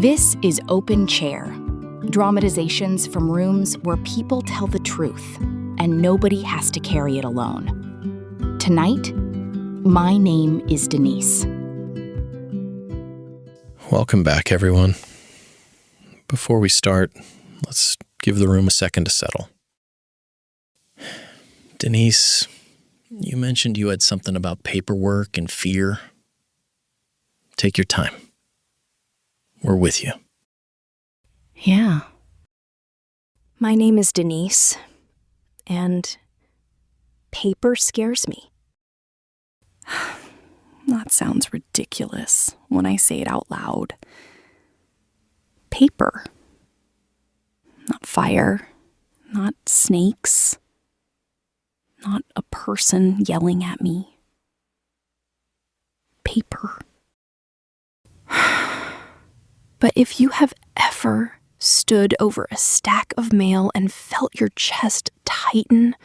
This is Open Chair, dramatizations from rooms where people tell the truth and nobody has to carry it alone. Tonight, my name is Denise. Welcome back, everyone. Before we start, let's give the room a second to settle. Denise, you mentioned you had something about paperwork and fear. Take your time. We're with you. Yeah. My name is Denise, and paper scares me. That sounds ridiculous when I say it out loud. Paper. Not fire. Not snakes. Not a person yelling at me. Paper. But if you have ever stood over a stack of mail and felt your chest tighten,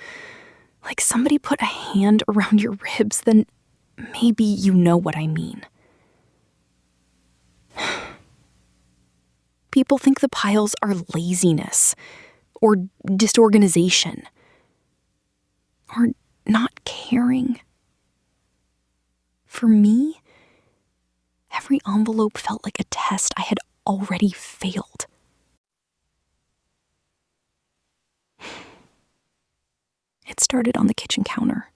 like somebody put a hand around your ribs, then maybe you know what I mean. People think the piles are laziness, or disorganization, or not caring. For me, every envelope felt like a test I had already failed. It started on the kitchen counter.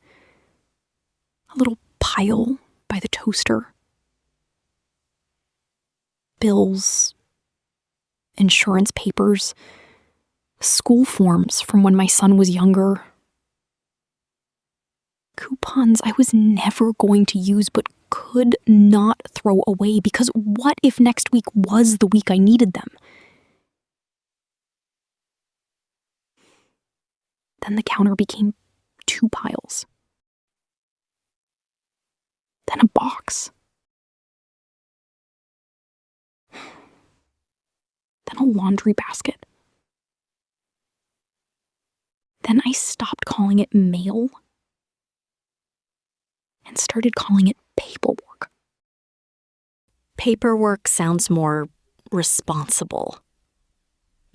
A little pile by the toaster. Bills, insurance papers, school forms from when my son was younger. Coupons I was never going to use but could not throw away because what if next week was the week I needed them? Then the counter became 2 piles. Then a box. Then a laundry basket. Then I stopped calling it mail and started calling it paperwork. Paperwork sounds more responsible.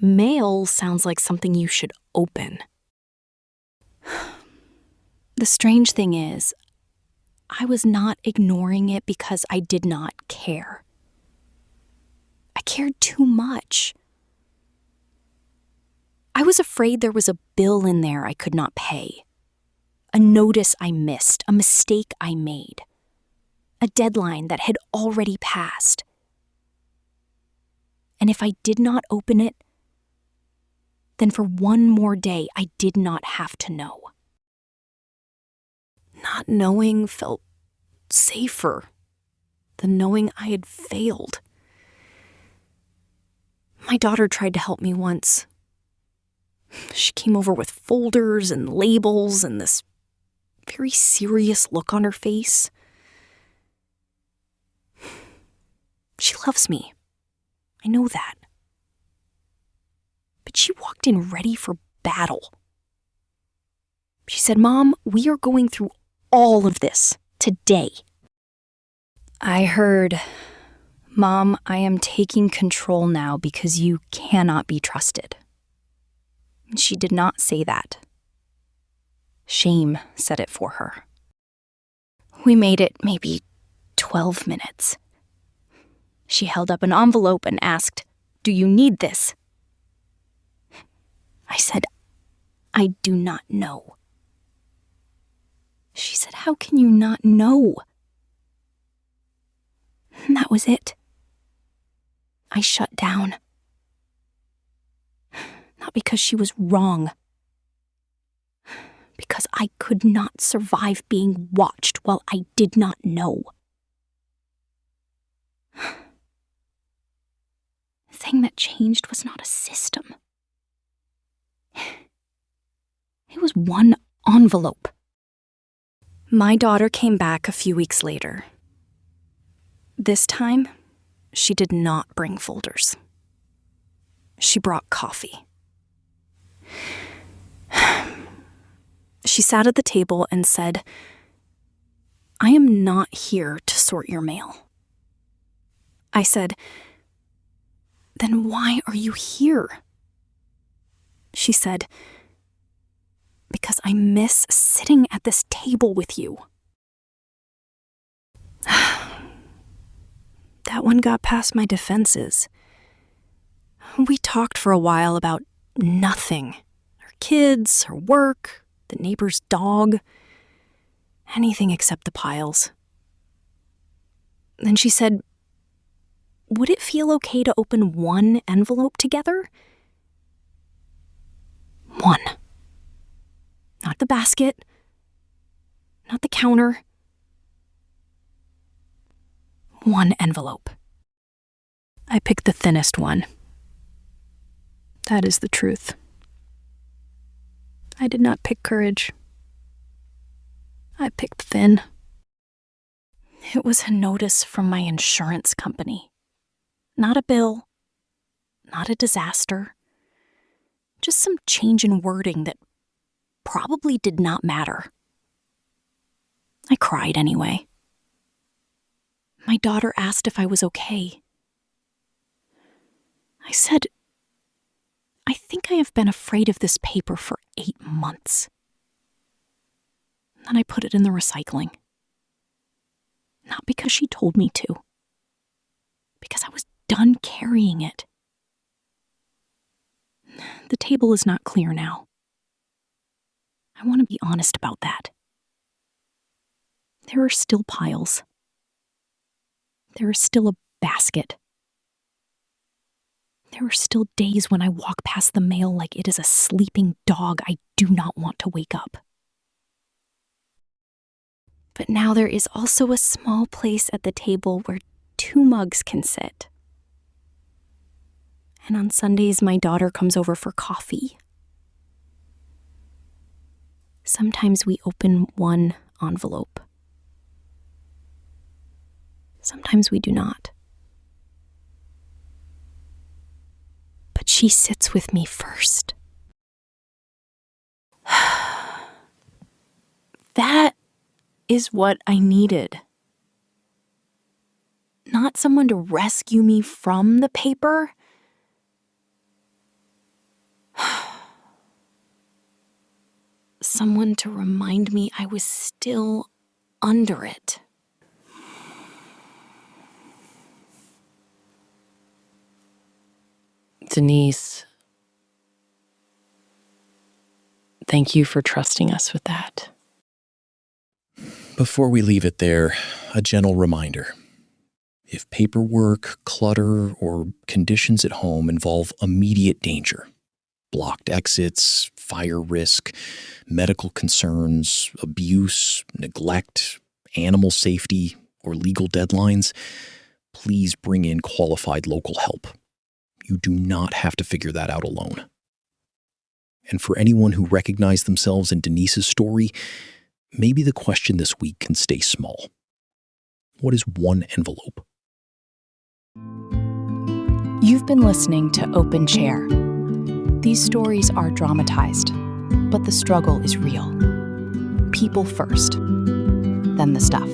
Mail sounds like something you should open. The strange thing is, I was not ignoring it because I did not care. I cared too much. I was afraid there was a bill in there I could not pay. A notice I missed, a mistake I made, a deadline that had already passed. And if I did not open it, then for one more day I did not have to know. Not knowing felt safer than knowing I had failed. My daughter tried to help me once. She came over with folders and labels and this very serious look on her face. She loves me. I know that. But she walked in ready for battle. She said, "Mom, we are going through all of this today." I heard, "Mom, I am taking control now because you cannot be trusted." She did not say that. Shame said it for her. We made it maybe 12 minutes. She held up an envelope and asked, "Do you need this?" I said, "I do not know." She said, "How can you not know?" And that was it. I shut down. Not because she was wrong. Because I could not survive being watched while I did not know. The thing that changed was not a system. It was one envelope. My daughter came back a few weeks later. This time, she did not bring folders. She brought coffee. She sat at the table and said, "I am not here to sort your mail." I said, Then why are you here? She said, because I miss sitting at this table with you. That one got past my defenses. We talked for a while about nothing. Her kids, her work, the neighbor's dog. Anything except the piles. Then she said, would it feel okay to open one envelope together? One. Not the basket. Not the counter. One envelope. I picked the thinnest one. That is the truth. I did not pick courage. I picked thin. It was a notice from my insurance company. Not a bill. Not a disaster. Just some change in wording that probably did not matter. I cried anyway. My daughter asked if I was okay. I said, I think I have been afraid of this paper for 8 months. Then I put it in the recycling. Not because she told me to. Because I was done carrying it. The table is not clear now. I want to be honest about that. There are still piles. There is still a basket. There are still days when I walk past the mail like it is a sleeping dog I do not want to wake up. But now there is also a small place at the table where 2 mugs can sit. And on Sundays, my daughter comes over for coffee. Sometimes we open one envelope. Sometimes we do not. But she sits with me first. That is what I needed. Not someone to rescue me from the paper. Someone to remind me I was still under it. Denise, thank you for trusting us with that. Before we leave it there, a gentle reminder. If paperwork, clutter, or conditions at home involve immediate danger, blocked exits, fire risk, medical concerns, abuse, neglect, animal safety, or legal deadlines, please bring in qualified local help. You do not have to figure that out alone. And for anyone who recognized themselves in Denise's story, maybe the question this week can stay small. What is one envelope? You've been listening to Open Chair. These stories are dramatized, but the struggle is real. People first, then the stuff.